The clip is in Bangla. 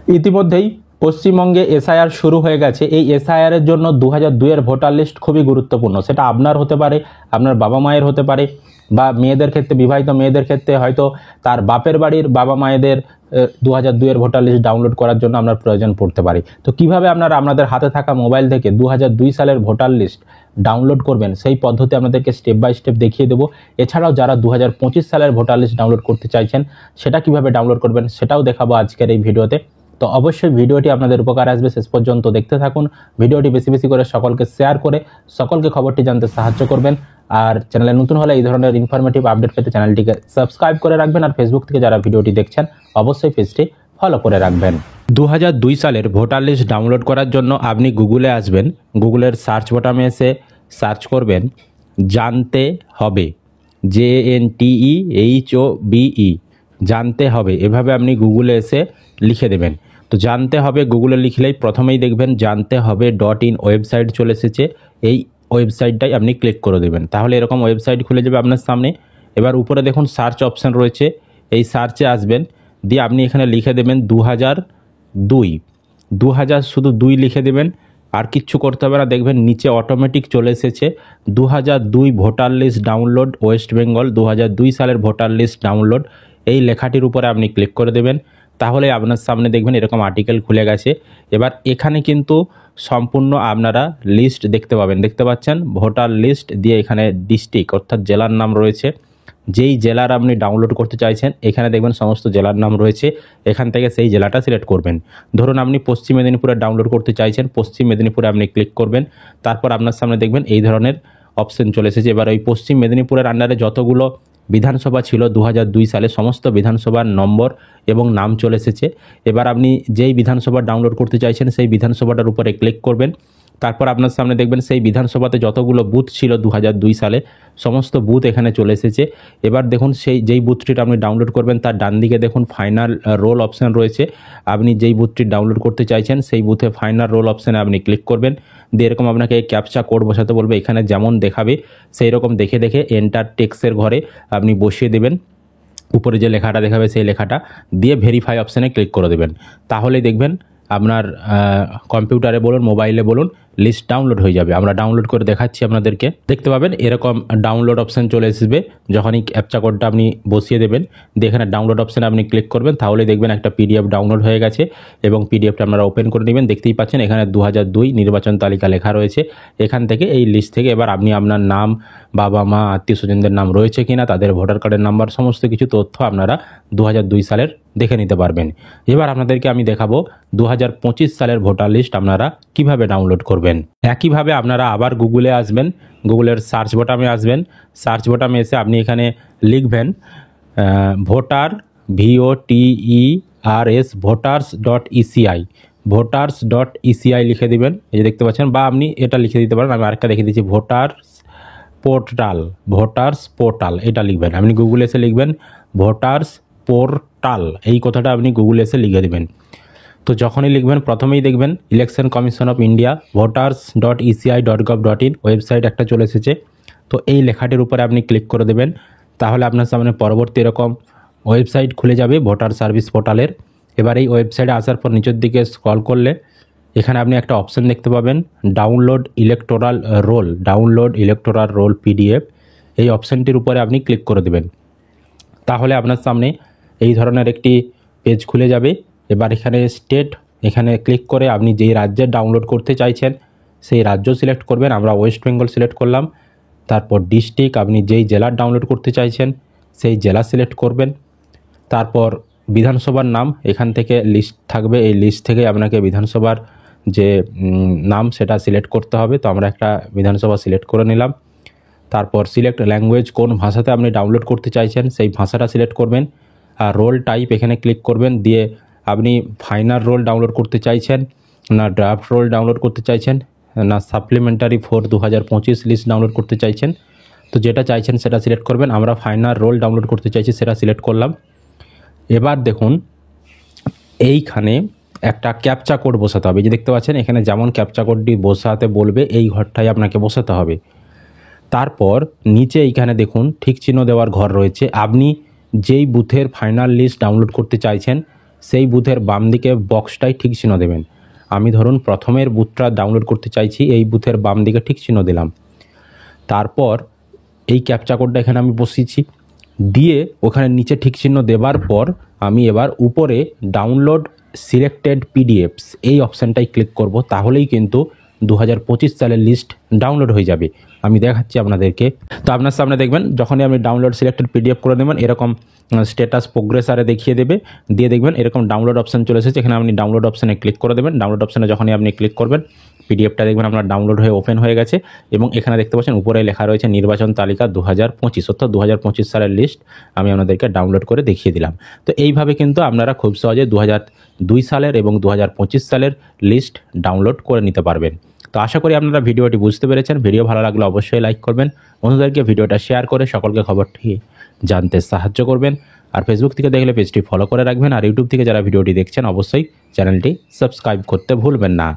ইতিমধ্যেই পশ্চিমবঙ্গে এসআইআর শুরু হয়ে গেছে। এই এসআইআরের জন্য 2002-এর ভোটার লিস্ট খুবই গুরুত্বপূর্ণ। সেটা আপনার হতে পারে, আপনার বাবা মায়ের হতে পারে, বা মেয়েদের ক্ষেত্রে, বিবাহিত মেয়েদের ক্ষেত্রে হয়তো তার বাপের বাড়ির বাবা মায়েদের 2002-এর ভোটার লিস্ট ডাউনলোড করার জন্য আপনার প্রয়োজন পড়তে পারে। তো কিভাবে আপনারা আপনাদের হাতে থাকা মোবাইল থেকে 2002 সালের ভোটার লিস্ট ডাউনলোড করবেন সেই পদ্ধতি আপনাদেরকে স্টেপ বাই স্টেপ দেখিয়ে দেবো। এছাড়াও যারা 2025 সালের ভোটার লিস্ট ডাউনলোড করতে চাইছেন সেটা কিভাবে ডাউনলোড করবেন সেটাও দেখাবো আজকের এই ভিডিওতে। তো অবশ্যই ভিডিওটি আপনাদের উপকার আসবে, শেষ পর্যন্ত দেখতে থাকুন। ভিডিওটি বেশি বেশি করে সকলকে শেয়ার করে সকলকে খবরটি জানতে সাহায্য করবেন। আর চ্যানেলে নতুন হলে এই ধরনের ইনফরমেটিভ আপডেট পেতে চ্যানেলটিকে সাবস্ক্রাইব করে রাখবেন। আর ফেসবুক থেকে যারা ভিডিওটি দেখছেন অবশ্যই পেজটি ফলো করে রাখবেন। 2002 সালের ভোটার লিস্ট ডাউনলোড করার জন্য আপনি গুগলে আসবেন। গুগলের সার্চ বাটনে এসে সার্চ করবেন জানতে হবে, JANTEHOBE, জানতে হবে। এভাবে আপনি গুগলে এসে লিখে দেবেন। তো জানতে হবে গুগলে লিখলেই প্রথমেই দেখবেন জানতে হবে .in ওয়েবসাইট চলে এসেছে। এই ওয়েবসাইটটাই আপনি ক্লিক করে দেবেন, তাহলে এরকম ওয়েবসাইট খুলে যাবে আপনার সামনে। এবার উপরে দেখুন সার্চ অপশান রয়েছে, এই সার্চে আসবেন, দিয়ে আপনি এখানে লিখে দেবেন 2002 শুধু 2 লিখে দেবেন, আর কিচ্ছু করতে হবে না। দেখবেন নিচে অটোমেটিক চলে এসেছে 2002 voter list download West Bengal, 2002 সালের ভোটার লিস্ট ডাউনলোড। এই লেখাটির উপরে আপনি ক্লিক করে দেবেন, তাহলে আপনার সামনে দেখবেন এরকম আর্টিকেল খুলে গেছে। এবার এখানে কিন্তু সম্পূর্ণ আপনারা লিস্ট দেখতে পাবেন, দেখতে পাচ্ছেন ভোটার লিস্ট দিয়ে এখানে ডিস্ট্রিক্ট অর্থাৎ জেলার নাম রয়েছে। যেই জেলার আপনি ডাউনলোড করতে চাইছেন এখানে দেখবেন সমস্ত জেলার নাম রয়েছে, এখান থেকে সেই জেলাটা সিলেক্ট করবেন। ধরুন আপনি পশ্চিম মেদিনীপুরে ডাউনলোড করতে চাইছেন, পশ্চিম মেদিনীপুরে আপনি ক্লিক করবেন, তারপর আপনার সামনে দেখবেন এই ধরনের অপশন চলে এসেছে। এবার ওই পশ্চিম মেদিনীপুরের আন্ডারে যতগুলো বিধানসভা ছিল 2002 সালে সমস্ত বিধানসভার নম্বর এবং নাম চলে এসেছে। এবার আপনি যেই বিধানসভা ডাউনলোড করতে চাইছেন সেই বিধানসভাটার উপরে ক্লিক করবেন, তারপর আপনার সামনে দেখবেন সেই বিধানসভাতে যতগুলো বুথ ছিল 2002 সালে সমস্ত বুথ এখানে চলে এসেছে। এবার দেখুন যেই বুথটিটা আপনি ডাউনলোড করবেন তার ডান দিকে দেখুন ফাইনাল রোল অপশান রয়েছে। আপনি যেই বুথটি ডাউনলোড করতে চাইছেন সেই বুথে ফাইনাল রোল অপশানে আপনি ক্লিক করবেন, দিয়ে এরকম আপনাকে ক্যাপচা কোড বসাতে বলবে। এখানে যেমন দেখাবে সেই রকম দেখে দেখে এন্টার টেক্সের ঘরে আপনি বসিয়ে দেবেন। উপরে যে লেখাটা দেখাবে সেই লেখাটা দিয়ে ভেরিফাই অপশানে ক্লিক করে দেবেন, তাহলেই দেখবেন আপনার কম্পিউটারে বলুন মোবাইলে বলুন লিস্ট ডাউনলোড হয়ে যাবে। আমরা ডাউনলোড করে দেখাচ্ছি আপনাদেরকে, দেখতে পাবেন এরকম ডাউনলোড অপশান চলে আসবে। যখনই ক্যাপচা কোডটা আপনি বসিয়ে দেবেন দিয়ে এখানে ডাউনলোড অপশানে আপনি ক্লিক করবেন, তাহলে দেখবেন একটা PDF ডাউনলোড হয়ে গেছে এবং PDFটা আপনারা ওপেন করে নেবেন। দেখতেই পাচ্ছেন এখানে 2002 নির্বাচন তালিকা লেখা রয়েছে। এখান থেকে এই লিস্ট থেকে এবার আপনি আপনার নাম, বাবা মা, আত্মীয় স্বজনদের নাম রয়েছে কিনা, তাদের ভোটার কার্ডের নাম্বার, সমস্ত কিছু তথ্য আপনারা 2002 সালের দেখে নিতে পারবেন। এবার আপনাদেরকে আমি দেখাবো 2025 সালের ভোটার লিস্ট আপনারা কিভাবে ডাউনলোড করবেন। একইভাবে আপনারা আবার গুগলে আসবেন, গুগলের সার্চ বাটনে আসবেন। সার্চ বাটনে এসে আপনি এখানে লিখবেন ভোটার VOTERS voters.eci, voters.eci লিখে দিবেন। এই যে দেখতে পাচ্ছেন, বা আপনি এটা লিখে দিতে পারেন, আমি আরেকটা লিখে দিচ্ছি ভোটার্স পোর্টাল, এটা লিখবেন। আপনি গুগলে এসে লিখবেন ভোটার্স পোর্টাল, এই কথাটা আপনি গুগলে এসে লিখে দেবেন। তো যখনই লিখবেন প্রথমেই দেখবেন election commission of India voters.eci.gov.in website একটা চলে এসেছে। তো এই লেখাটির উপরে আপনি ক্লিক করে দেবেন, তাহলে আপনার সামনে পরবর্তী এরকম ওয়েবসাইট খুলে যাবে ভোটার সার্ভিস পোর্টালের। এবার এই ওয়েবসাইটে আসার পর নিচের দিকে স্ক্রল করলে এখানে আপনি একটা অপশান দেখতে পাবেন ডাউনলোড ইলেকটোরাল রোল PDF। এই অপশানটির উপরে আপনি ক্লিক করে দেবেন, তাহলে আপনার সামনে এই ধরনের একটি পেজ খুলে যাবে। এবার এখানে স্টেট, এখানে ক্লিক করে আপনি যেই রাজ্যে ডাউনলোড করতে চাইছেন সেই রাজ্য সিলেক্ট করবেন। আমরা ওয়েস্ট বেঙ্গল সিলেক্ট করলাম। তারপর ডিস্ট্রিক্ট, আপনি যেই জেলার ডাউনলোড করতে চাইছেন সেই জেলা সিলেক্ট করবেন। তারপর বিধানসভার নাম, এখান থেকে লিস্ট থাকবে, এই লিস্ট থেকে আপনাকে বিধানসভার যে নাম সেটা সিলেক্ট করতে হবে। তো আমরা একটা বিধানসভা সিলেক্ট করে নিলাম। তারপর সিলেক্ট ল্যাঙ্গুয়েজ, কোন ভাষাতে আপনি ডাউনলোড করতে চাইছেন সেই ভাষাটা সিলেক্ট করবেন। আর রোল টাইপ এখানে ক্লিক করবেন, দিয়ে আপনি ফাইনাল রোল ডাউনলোড করতে চাইছেন না ড্রাফট রোল ডাউনলোড করতে চাইছেন না সাপ্লিমেন্টারি ফর 2025 লিস্ট ডাউনলোড করতে চাইছেন। তো যেটা চাইছেন সেটা সিলেক্ট করবেন। আমরা ফাইনাল রোল ডাউনলোড করতে চাইছি সেটা সিলেক্ট করলাম। এবার দেখুন এইখানে একটা ক্যাপচা কোড বসাতে হবে। যে দেখতে পাচ্ছেন এখানে যেমন ক্যাপচা কোডটি বসাতে বলবে এই ঘরটাই আপনাকে বসাতে হবে। তারপর নিচে এইখানে দেখুন ঠিক চিহ্ন দেওয়ার ঘর রয়েছে। আপনি যেই বুথের ফাইনাল লিস্ট ডাউনলোড করতে চাইছেন সেই বুথের বাম দিকে বক্সটাই ঠিক চিহ্ন দেবেন। আমি ধরুন প্রথমের বুথটা ডাউনলোড করতে চাইছি, এই বুথের বাম দিকে ঠিক চিহ্ন দিলাম। তারপর এই ক্যাপচা কোডটা এখানে আমি বসিয়েছি, দিয়ে ওখানে নিচে ঠিক চিহ্ন দেবার পর আমি এবার উপরে ডাউনলোড সিলেক্টেড পিডিএফস এই অপশানটাই ক্লিক করব। তাহলেই কিন্তু 2025 সালের লিস্ট ডাউনলোড হয়ে যাবে। আমি দেখাচ্ছি আপনাদেরকে। তো আপনার সামনে দেখবেন যখনই আপনি ডাউনলোড সিলেক্টেড পিডিএফ করে নেবেন, এরকম স্ট্যাটাস প্রোগ্রেসারে দেখিয়ে দেবে, দিয়ে দেখবেন এরকম ডাউনলোড অপশান চলে এসেছে। এখানে আপনি ডাউনলোড অপশানে ক্লিক করে দেবেন। ডাউনলোড অপশানে যখনই আপনি ক্লিক করবেন, পিডিএফটা দেখবেন আপনার ডাউনলোড হয়ে ওপেন হয়ে গেছে এবং এখানে দেখতে পাচ্ছেন উপরে লেখা রয়েছে নির্বাচন তালিকা 2025, অর্থাৎ 2025 সালের লিস্ট আমি আপনাদেরকে ডাউনলোড করে দেখিয়ে দিলাম। তো এইভাবে কিন্তু আপনারা খুব সহজে 2002 সালের এবং 2025 সালের লিস্ট ডাউনলোড করে নিতে পারবেন। তো আশা করি আপনারা ভিডিওটি বুঝতে পেরেছেন। ভিডিও ভালো লাগলে অবশ্যই লাইক করবেন, বন্ধুদেরকে ভিডিওটা শেয়ার করে সকলকে খবরটি জানতে সাহায্য করবেন। আর ফেসবুক থেকে দেখলে পেজটি ফলো করে রাখবেন। আর ইউটিউব থেকে যারা ভিডিওটি দেখছেন অবশ্যই চ্যানেলটি সাবস্ক্রাইব করতে ভুলবেন না।